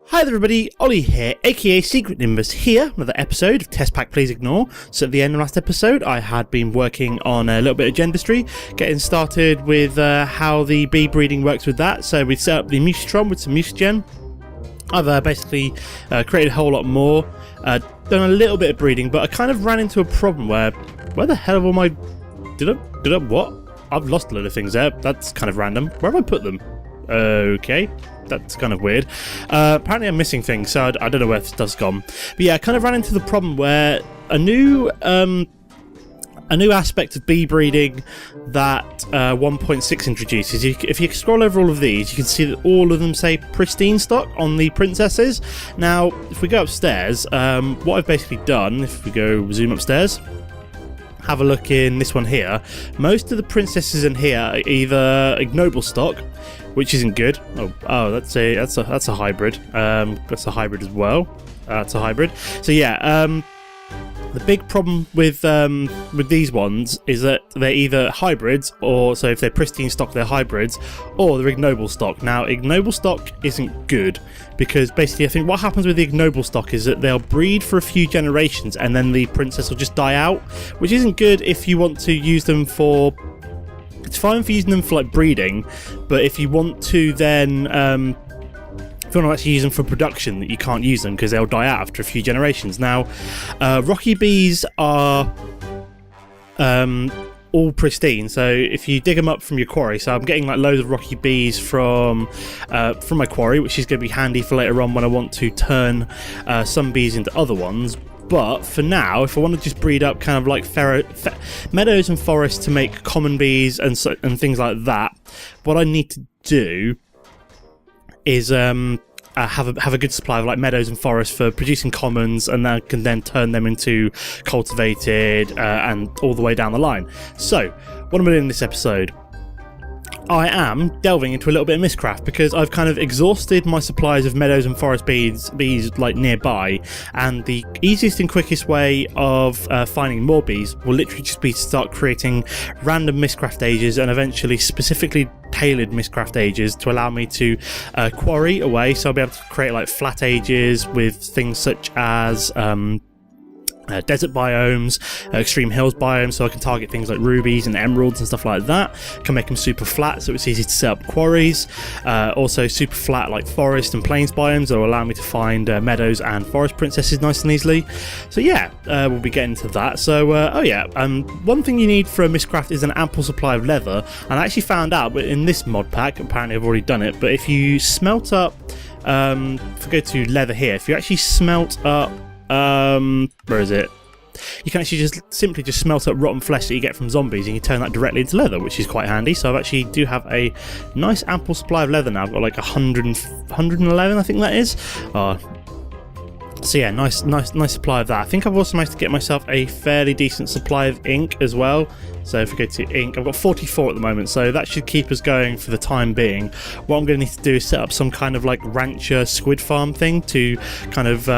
Hi there everybody, Ollie here, aka Secret Nimbus here, another episode of Test Pack Please Ignore. So at the end of last episode I had been working on a little bit of gendustry, getting started with how the bee breeding works with that. So we set up the Mystcraft with some Mystgen. I've basically created a whole lot more, done a little bit of breeding, but I kind of ran into a problem where the hell have all my... Did I what? I've lost a load of things there, that's kind of random. Where have I put them? Okay, that's kind of weird. Apparently I'm missing things, so I don't know where stuff's gone. But yeah, I kind of ran into the problem where a new aspect of bee breeding that 1.6 introduces. If you scroll over all of these, you can see that all of them say pristine stock on the princesses. Now, if we go upstairs, what I've basically done, if we go zoom upstairs, have a look in this one here. Most of the princesses in here are either ignoble stock, which isn't good. Oh, that's a hybrid. That's a hybrid as well. That's a hybrid. So yeah, the big problem with these ones is that they're either hybrids, or so if they're pristine stock, they're hybrids, or they're ignoble stock. Now, ignoble stock isn't good because basically, I think what happens with the ignoble stock is that they'll breed for a few generations and then the princess will just die out, which isn't good if you want to use them for. It's fine for using them for like breeding, but if you want to then if you want to actually use them for production, that you can't use them because they'll die out after a few generations. Now, rocky bees are all pristine, so if you dig them up from your quarry, so I'm getting like loads of rocky bees from my quarry, which is going to be handy for later on when I want to turn some bees into other ones. But for now, if I want to just breed up kind of like meadows and forests to make common bees and things like that, what I need to do is have a good supply of like meadows and forests for producing commons, and I can then turn them into cultivated and all the way down the line. So what am I doing in this episode? I am delving into a little bit of Mystcraft because I've kind of exhausted my supplies of meadows and forest bees like nearby, and the easiest and quickest way of finding more bees will literally just be to start creating random Mystcraft ages and eventually specifically tailored Mystcraft ages to allow me to quarry away. So I'll be able to create like flat ages with things such as desert biomes, extreme hills biomes, so I can target things like rubies and emeralds and stuff like that. Can make them super flat so it's easy to set up quarries. Also super flat like forest and plains biomes that will allow me to find meadows and forest princesses nice and easily. So yeah, we'll be getting to that. So one thing you need for a Mystcraft is an ample supply of leather, and I actually found out in this mod pack, apparently I've already done it, but if you smelt up, if I go to leather here, if you actually smelt up where is it? You can actually simply smelt up rotten flesh that you get from zombies, and you turn that directly into leather, which is quite handy. So I actually do have a nice ample supply of leather now. I've got like 111, I think that is. So yeah, nice supply of that. I think I've also managed to get myself a fairly decent supply of ink as well. So if we go to ink, I've got 44 at the moment, so that should keep us going for the time being. What I'm going to need to do is set up some kind of like rancher squid farm thing to kind of,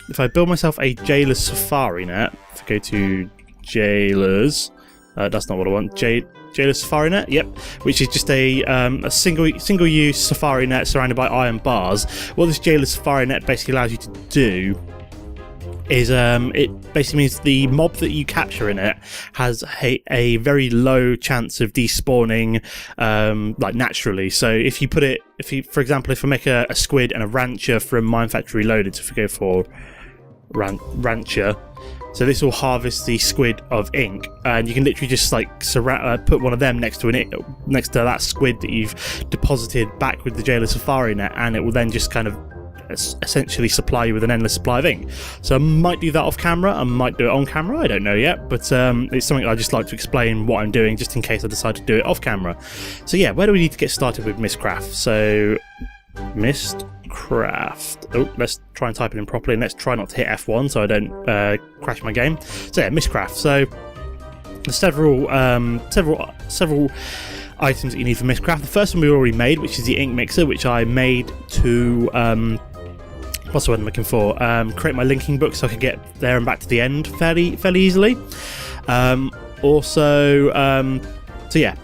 if I build myself a jailer's safari net, if I go to jailers, that's not what I want, jailer's safari net, yep, which is just a single-use safari net surrounded by iron bars. What this jailer's safari net basically allows you to do is it basically means the mob that you capture in it has a very low chance of despawning like naturally. So if you for example, if I make a squid and a rancher from Mine Factory Reloaded, so if we go for rancher, so this will harvest the squid of ink, and you can literally just like put one of them next to that squid that you've deposited back with the jailer safari net, and it will then just kind of essentially supply you with an endless supply of ink. So I might do that off camera, I might do it on camera, I don't know yet, but it's something I just like to explain what I'm doing just in case I decide to do it off camera. So yeah, where do we need to get started with Mystcraft? So Mystcraft. Oh, let's try and type it in properly, and let's try not to hit F1 so I don't crash my game. So yeah, Mystcraft. So there's several items that you need for Mystcraft. The first one we already made, which is the ink mixer, which I made to what's the word I'm looking for? Create my linking book so I could get there and back to the end fairly easily. So yeah,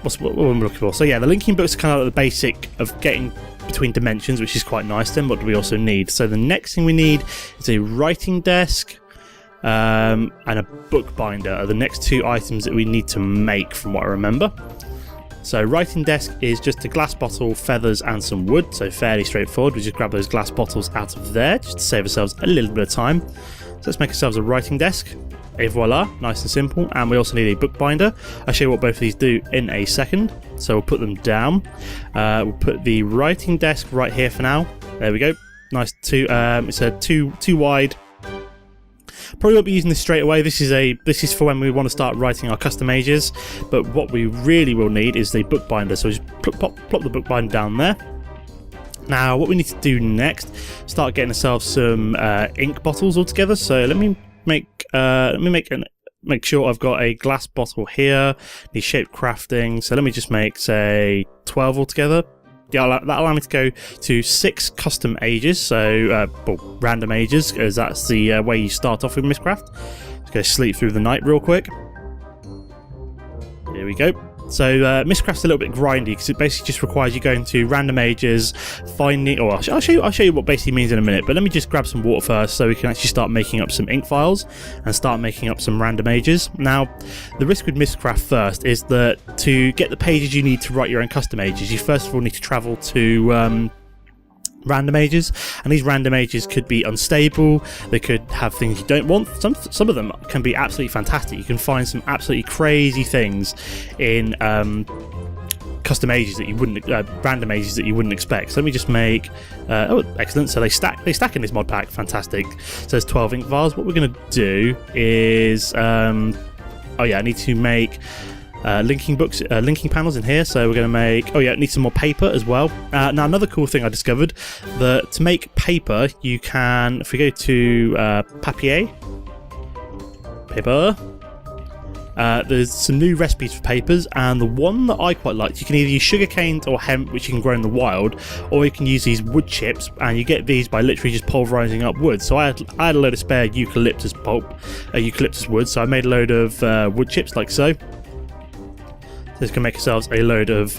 what am I looking for? So yeah, the linking book's kind of like the basic of getting between dimensions, which is quite nice. Then what do we also need? So the next thing we need is a writing desk and a bookbinder are the next two items that we need to make from what I remember. So writing desk is just a glass bottle, feathers and some wood, so fairly straightforward. We just grab those glass bottles out of there just to save ourselves a little bit of time. So let's make ourselves a writing desk. Et voila, nice and simple. And we also need a bookbinder. I'll show you what both of these do in a second. So we'll put them down. We'll put the writing desk right here for now. There we go. Nice it's a two wide. Probably won't be using this straight away. This is for when we want to start writing our custom ages. But what we really will need is the bookbinder. So just plop the bookbinder down there. Now, what we need to do next, start getting ourselves some ink bottles all together. So let me make sure I've got a glass bottle here. Need shape crafting. So let me just make, say, 12 altogether. Yeah, that'll allow me to go to 6 custom ages, so random ages, because that's the way you start off with Mystcraft. Let's go sleep through the night real quick. Here we go. So Mystcraft's a little bit grindy because it basically just requires you going to random ages, finding. Or I'll show you what basically means in a minute. But let me just grab some water first, so we can actually start making up some ink files and start making up some random ages. Now, the risk with Mystcraft first is that to get the pages you need to write your own custom ages, you first of all need to travel to random ages, and these random ages could be unstable. They could have things you don't want. Some of them can be absolutely fantastic. You can find some absolutely crazy things in custom ages that you wouldn't random ages that you wouldn't expect. So let me just make oh, excellent. So they stack in this mod pack. Fantastic. So there's 12 ink vials. What we're going to do is oh yeah, I need to make linking panels in here, so we're going to make, oh yeah, it needs some more paper as well. Now another cool thing I discovered, that to make paper you can, if we go to papier, there's some new recipes for papers, and the one that I quite liked, you can either use sugarcane or hemp, which you can grow in the wild, or you can use these wood chips, and you get these by literally just pulverizing up wood. So I had a load of spare eucalyptus wood, so I made a load of wood chips like so. So let's go make ourselves a load of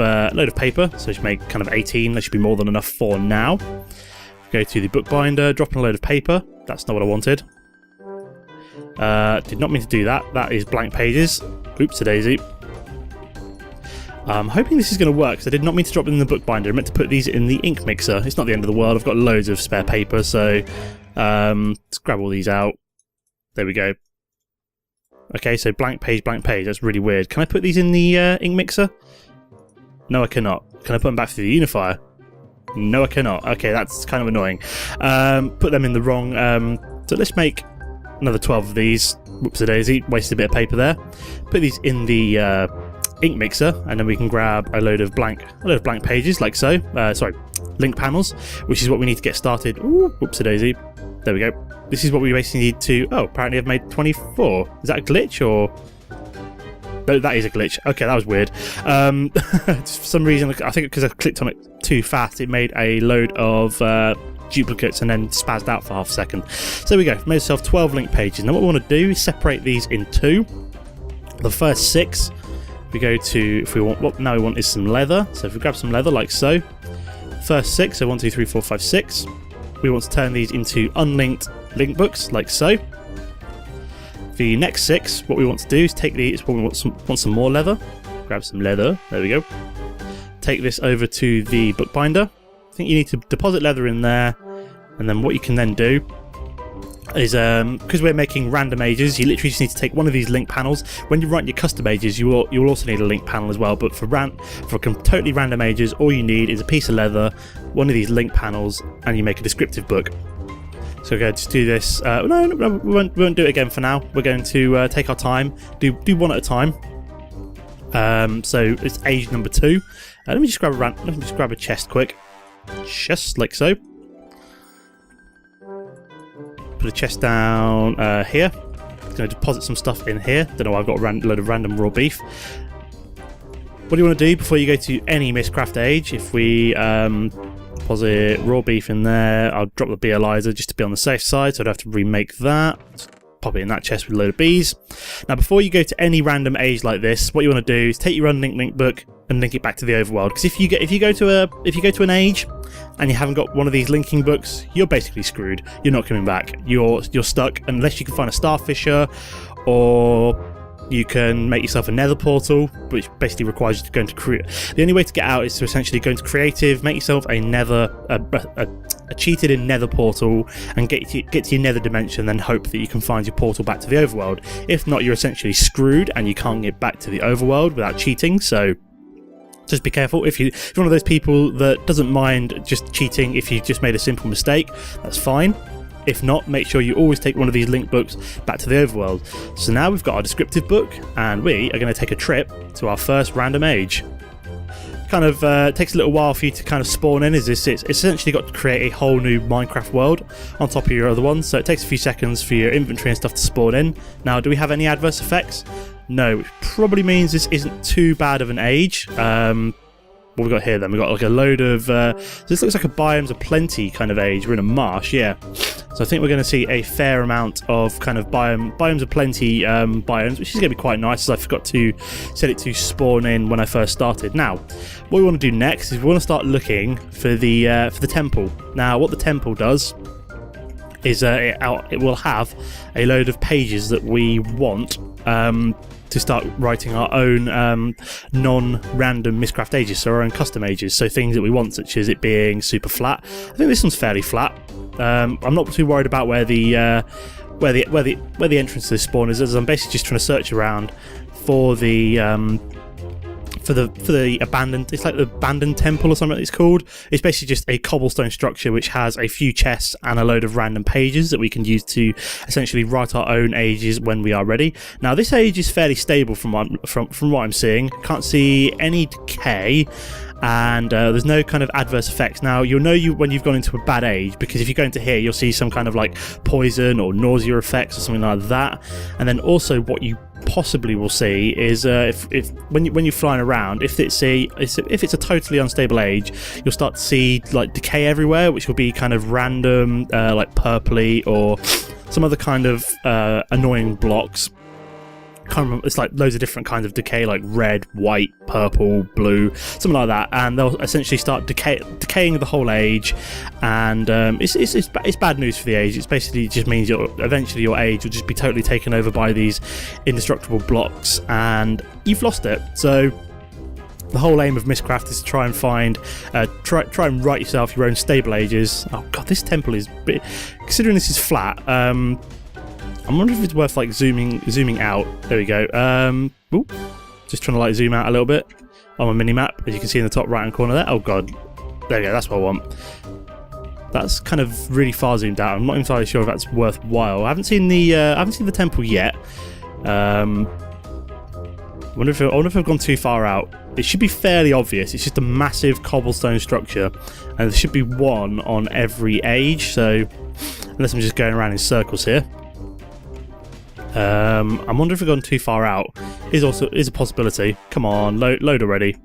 paper. So just make kind of 18. That should be more than enough for now. Go to the bookbinder, drop in a load of paper. That's not what I wanted. Did not mean to do that. That is blank pages. Oops-a-daisy. I'm hoping this is going to work, because I did not mean to drop it in the bookbinder. I meant to put these in the ink mixer. It's not the end of the world. I've got loads of spare paper, so let's grab all these out. There we go. Okay, so blank page, that's really weird. Can I put these in the ink mixer? No, I cannot. Can I put them back through the unifier? No, I cannot. Okay, that's kind of annoying. Put them in the wrong... so let's make another 12 of these. Whoops-a-daisy, wasted a bit of paper there. Put these in the ink mixer, and then we can grab a load of blank pages, like so. Sorry, link panels, which is what we need to get started. Ooh, whoops-a-daisy. There we go. This is what we basically need to... Oh, apparently I've made 24. Is that a glitch, or... No, that is a glitch. Okay, that was weird. For some reason, I think because I clicked on it too fast, it made a load of duplicates and then spazzed out for half a second. So there we go. Made myself 12 link pages. Now what we want to do is separate these in two. The first 6, we go to... If we want... What now we want is some leather. So if we grab some leather, like so. First 6, so 1, 2, 3, 4, 5, 6. We want to turn these into unlinked link books, like so. The next 6, what we want to do is take these, we want some more leather. Grab some leather, there we go. Take this over to the bookbinder. I think you need to deposit leather in there, and then what you can then do is, because we're making random ages, you literally just need to take one of these link panels. When you write your custom ages, you will also need a link panel as well, but for totally random ages, all you need is a piece of leather, one of these link panels, and you make a descriptive book. So we're going to do this. No, we won't do it again for now. We're going to take our time, do one at a time. So it's age number 2. Let me just grab a chest quick, just like so. Put a chest down here. I'm going to deposit some stuff in here. Don't know why I've got a load of random raw beef. What do you want to do before you go to any Mystcraft age? If we deposit raw beef in there, I'll drop the beealizer just to be on the safe side, so I'd have to remake that. Just pop it in that chest with a load of bees. Now before you go to any random age like this, what you want to do is take your unlinked link book, and link it back to the overworld. Because if you go to an age and you haven't got one of these linking books, you're basically screwed. You're not coming back. You're stuck unless you can find a starfisher, or you can make yourself a nether portal, which basically requires you to go into create. The only way to get out is to essentially go into creative, make yourself a nether, a cheated in nether portal, and get to your nether dimension, then hope that you can find your portal back to the overworld. If not, you're essentially screwed and you can't get back to the overworld without cheating. So just be careful. If you're one of those people that doesn't mind just cheating if you just made a simple mistake, that's fine. If not, make sure you always take one of these link books back to the overworld. So now we've got our descriptive book, and we are going to take a trip to our first random age. Kind of takes a little while for you to kind of spawn in, as it's essentially got to create a whole new Minecraft world on top of your other ones, so it takes a few seconds for your inventory and stuff to spawn in. Now, do we have any adverse effects? No, which probably means this isn't too bad of an age. What have we got here then? We've got like a load of... this looks like a biomes of plenty kind of age. We're in a marsh, yeah. So I think we're going to see a fair amount of kind of biomes of plenty biomes, which is going to be quite nice, as I forgot to set it to spawn in when I first started. Now, what we want to do next is we want to start looking for the temple. Now, what the temple does is it will have a load of pages that we want to start writing our own non-random Mystcraft ages, so our own custom ages, so things that we want, such as it being super flat. I think this one's fairly flat. I'm not too worried about where the entrance to this spawn is, as I'm basically just trying to search around for the abandoned, it's like the abandoned temple or something it's called. It's basically just a cobblestone structure which has a few chests and a load of random pages that we can use to essentially write our own ages when we are ready. Now, this age is fairly stable from what I'm seeing. Can't see any decay, and there's no kind of adverse effects. Now, you'll know when you've gone into a bad age, because if you go into here, you'll see some kind of like poison or nausea effects or something like that. And then also what you possibly will see is if when you're flying around, if it's a totally unstable age, you'll start to see like decay everywhere, which will be kind of random, like purpley or some other kind of annoying blocks. Can't remember, it's like loads of different kinds of decay, like red, white, purple, blue, something like that, and they'll essentially start decaying the whole age, and it's bad news for the age. It's basically just means eventually your age will just be totally taken over by these indestructible blocks, and you've lost it. So the whole aim of Mystcraft is to try and find, try and write yourself your own stable ages. Oh god, this temple is considering this is flat. I'm wondering if it's worth like zooming out. There we go. Ooh, just trying to like zoom out a little bit on my mini map, as you can see in the top right hand corner there. Oh god, there we go. That's what I want. That's kind of really far zoomed out. I'm not entirely sure if that's worthwhile. I haven't seen the temple yet. I wonder if I've gone too far out. It should be fairly obvious. It's just a massive cobblestone structure, and there should be one on every age. So unless I'm just going around in circles here. I'm wondering if we've gone too far out. Is a possibility. Come on, load already.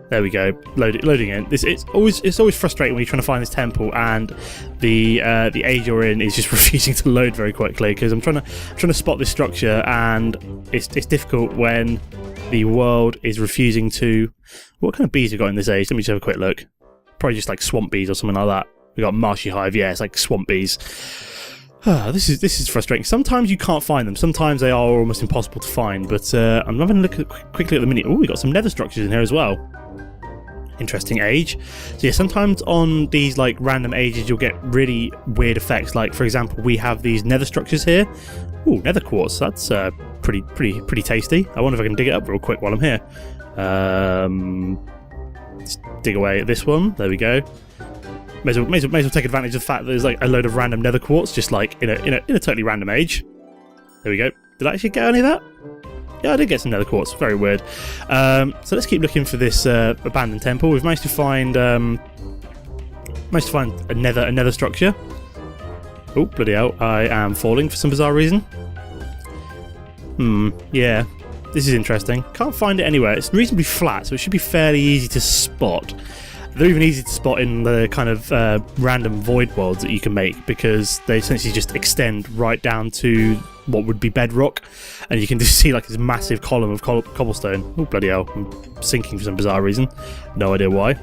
There we go, loading in. It's always frustrating when you're trying to find this temple and the age you're in is just refusing to load very quickly, because I'm trying to spot this structure, and it's difficult when the world is refusing to. What kind of bees have we got in this age? Let me just have a quick look. Probably just like swamp bees or something like that. We got marshy hive. Yeah, it's like swamp bees. This is frustrating. Sometimes you can't find them. Sometimes they are almost impossible to find. But I'm having a look quickly at the mini. Oh, we got some nether structures in here as well. Interesting age. So yeah, sometimes on these like random ages you'll get really weird effects. Like for example, we have these nether structures here. Ooh, nether quartz. That's pretty tasty. I wonder if I can dig it up real quick while I'm here. Let's dig away at this one. There we go. May as well take advantage of the fact that there's like a load of random nether quartz, just like in a totally random age. There we go. Did I actually get any of that? Yeah, I did get some nether quartz. Very weird. So let's keep looking for this abandoned temple. We've managed to find a nether structure. Oh bloody hell! I am falling for some bizarre reason. Yeah, this is interesting. Can't find it anywhere. It's reasonably flat, so it should be fairly easy to spot. They're even easy to spot in the kind of random void worlds that you can make, because they essentially just extend right down to what would be bedrock, and you can just see like this massive column of cobblestone. Oh bloody hell! I'm sinking for some bizarre reason. No idea why.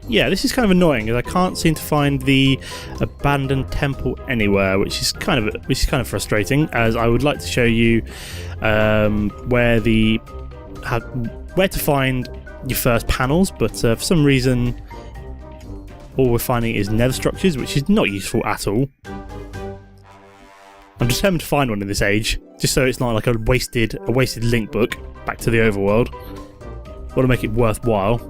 Yeah, this is kind of annoying as I can't seem to find the abandoned temple anywhere, which is kind of frustrating. As I would like to show you where to find your first panels, but for some reason all we're finding is nether structures, which is not useful at all. I'm determined to find one in this age, just so it's not like a wasted link book back to the overworld. Want to make it worthwhile.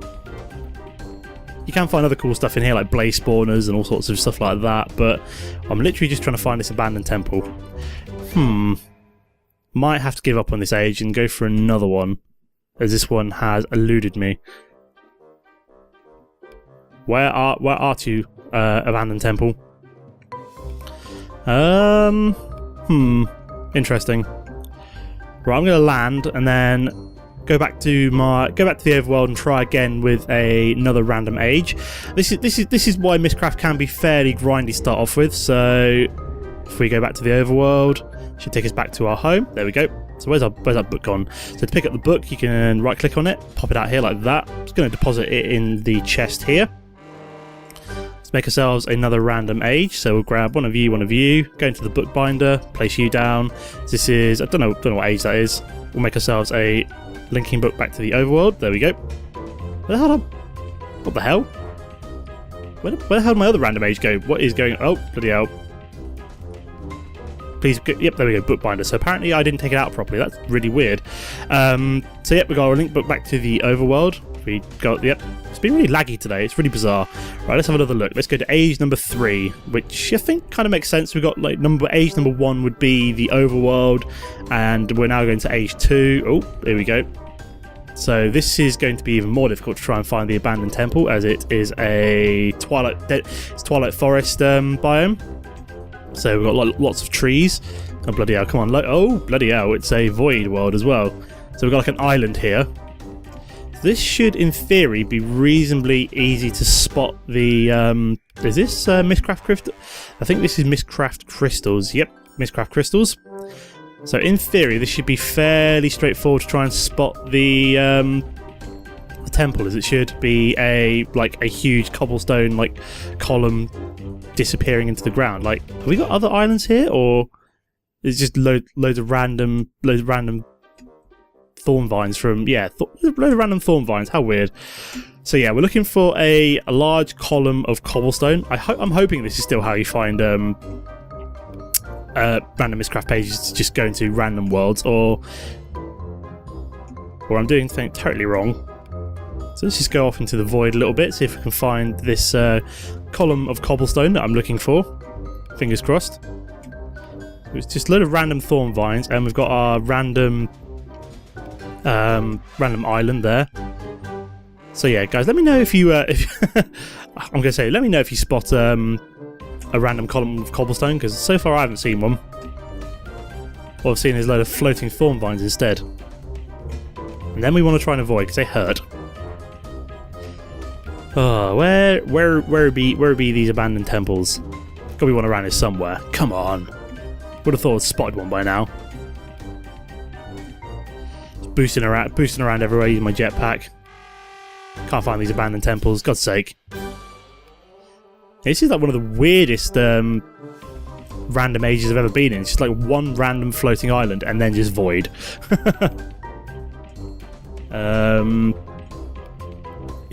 You can find other cool stuff in here, like blaze spawners and all sorts of stuff like that, but I'm literally just trying to find this abandoned temple. Might have to give up on this age and go for another one, as this one has eluded me. Where are you, abandoned temple? Interesting. Right, I'm going to land and then go back to the overworld and try again with another random age. This is why Mystcraft can be fairly grindy to start off with. So if we go back to the overworld, it should take us back to our home. There we go. So where's our book gone? So to pick up the book, you can right click on it, pop it out here like that. I'm just going to deposit it in the chest here. Let's make ourselves another random age. So we'll grab one of you, go into the bookbinder, place you down. This is, I don't know what age that is. We'll make ourselves a linking book back to the overworld. There we go. What the hell? Where the hell did my other random age go? What is going on? Oh, bloody hell. Please, yep, there we go, bookbinder. So apparently I didn't take it out properly. That's really weird. So yep, we got our link book back to the overworld. We got, yep, it's been really laggy today. It's really bizarre. Right, let's have another look. Let's go to age number 3, which I think kind of makes sense. We've got like age number 1 would be the overworld, and we're now going to age 2. Oh, here we go. So this is going to be even more difficult to try and find the abandoned temple, as it is a Twilight Forest biome. So we've got lots of trees. Oh bloody hell! Come on! Oh bloody hell! It's a void world as well. So we've got like an island here. This should, in theory, be reasonably easy to spot the. Is this Mystcraft crystal? I think this is Mystcraft crystals. Yep, Mystcraft crystals. So in theory, this should be fairly straightforward to try and spot the temple, as it should be a huge cobblestone column disappearing into the ground. Like, have we got other islands here, or is just loads of random thorn vines from load of random thorn vines? How weird. So yeah, we're looking for a large column of cobblestone. I'm hoping this is still how you find random Mystcraft pages, to just go into random worlds, or I'm doing something totally wrong. So let's just go off into the void a little bit, see if we can find this column of cobblestone that I'm looking for. Fingers crossed. It's just a load of random thorn vines, and we've got our random island there. So yeah, guys, let me know if you I'm gonna say, let me know if you spot a random column of cobblestone, because so far I haven't seen one. All I've seen is a load of floating thorn vines instead. And then we want to try and avoid, because they hurt. Oh, where be these abandoned temples? Gotta be one around here somewhere. Come on. Would have thought I'd spotted one by now. Just boosting around everywhere using my jetpack. Can't find these abandoned temples, God's sake. This is like one of the weirdest random ages I've ever been in. It's just like one random floating island and then just void. It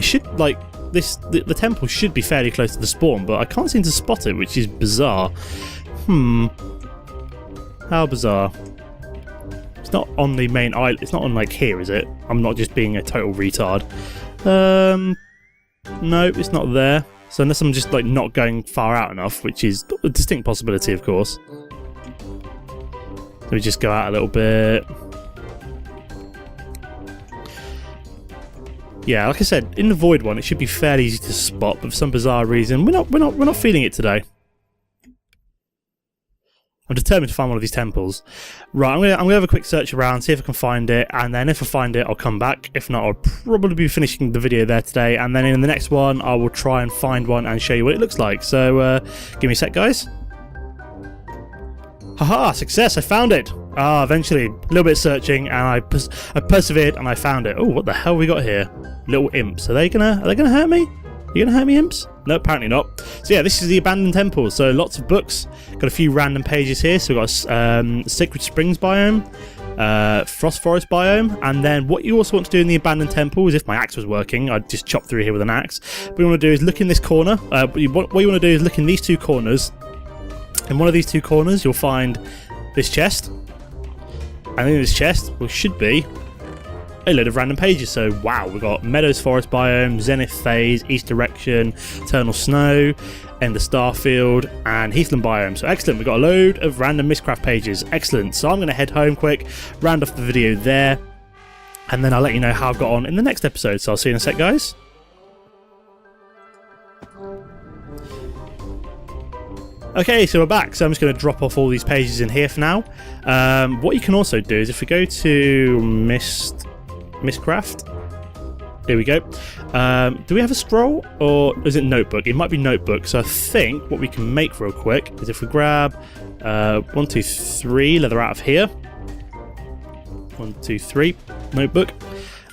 should, like, the temple should be fairly close to the spawn, but I can't seem to spot it, which is bizarre. How bizarre. It's not on the main island. It's not on, like, here, is it? I'm not just being a total retard. No, it's not there. So unless I'm just, like, not going far out enough, which is a distinct possibility, of course. Let me just go out a little bit. Yeah, like I said, in the void one, it should be fairly easy to spot, but for some bizarre reason, we're not feeling it today. I'm determined to find one of these temples. Right, I'm gonna have a quick search around, see if I can find it, and then if I find it, I'll come back. If not, I'll probably be finishing the video there today, and then in the next one, I will try and find one and show you what it looks like. So, give me a sec, guys. Haha, success, I found it. Eventually, a little bit of searching, and I persevered, and I found it. Oh, what the hell we got here? Little imps. Are they gonna hurt me? Are you gonna hurt me, imps? No, apparently not. So yeah, this is the abandoned temple. So lots of books. Got a few random pages here. So we've got Sacred Springs biome, Frost Forest biome, and then what you also want to do in the abandoned temple is, if my axe was working, I'd just chop through here with an axe. What you want to do is look in this corner. What you want to do is look in these two corners. In one of these two corners, you'll find this chest, and in this chest, which should be a load of random pages. So wow, we've got Meadows Forest biome, Zenith Phase, East Direction, Eternal Snow, End of Starfield, and Heathland biome. So excellent, we've got a load of random Mystcraft pages. Excellent. So I'm going to head home quick, round off the video there, and then I'll let you know how I've got on in the next episode. So I'll see you in a sec, guys. Okay, so we're back. So I'm just going to drop off all these pages in here for now. What you can also do is, if we go to Mystcraft, here we go. Do we have a scroll, or is it notebook? It might be notebook. So I think what we can make real quick is, if we grab 1, 2, 3 leather out of here, 1, 2, 3 notebook.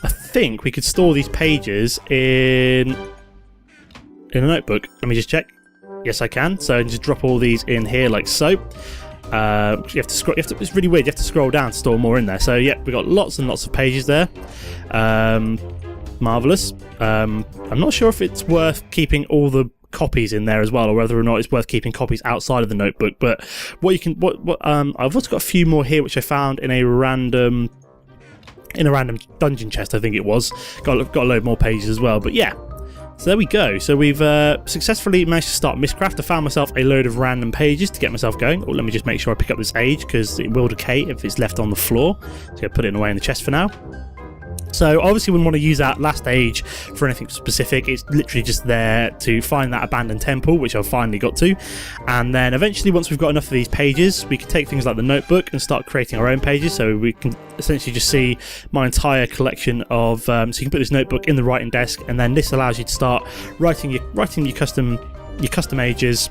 I think we could store these pages in a notebook. Let me just check. Yes, I can. So just drop all these in here like so. You have to scroll. It's really weird. You have to scroll down to store more in there. So yeah, we've got lots and lots of pages there. Marvelous. I'm not sure if it's worth keeping all the copies in there as well, or whether or not it's worth keeping copies outside of the notebook. But what you can, I've also got a few more here which I found in a random dungeon chest. I think it was. Got a load more pages as well. But yeah. So there we go. So we've successfully managed to start Mystcraft. I found myself a load of random pages to get myself going. Oh, let me just make sure I pick up this age, because it will decay if it's left on the floor. So I'll put it away in the chest for now. So obviously we wouldn't want to use that last age for anything specific. It's literally just there to find that abandoned temple, which I've finally got to. And then eventually, once we've got enough of these pages, we can take things like the notebook and start creating our own pages. So we can essentially just see my entire collection of... so you can put this notebook in the writing desk, and then this allows you to start writing your custom ages.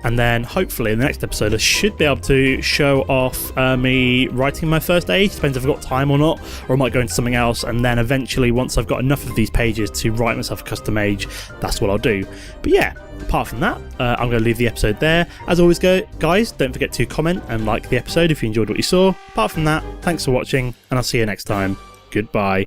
And then hopefully in the next episode I should be able to show off me writing my first age. Depends if I've got time or not, or I might go into something else. And then eventually, once I've got enough of these pages to write myself a custom age, that's what I'll do. But yeah, apart from that, I'm going to leave the episode there. As always, guys, don't forget to comment and like the episode if you enjoyed what you saw. Apart from that, thanks for watching, and I'll see you next time. Goodbye.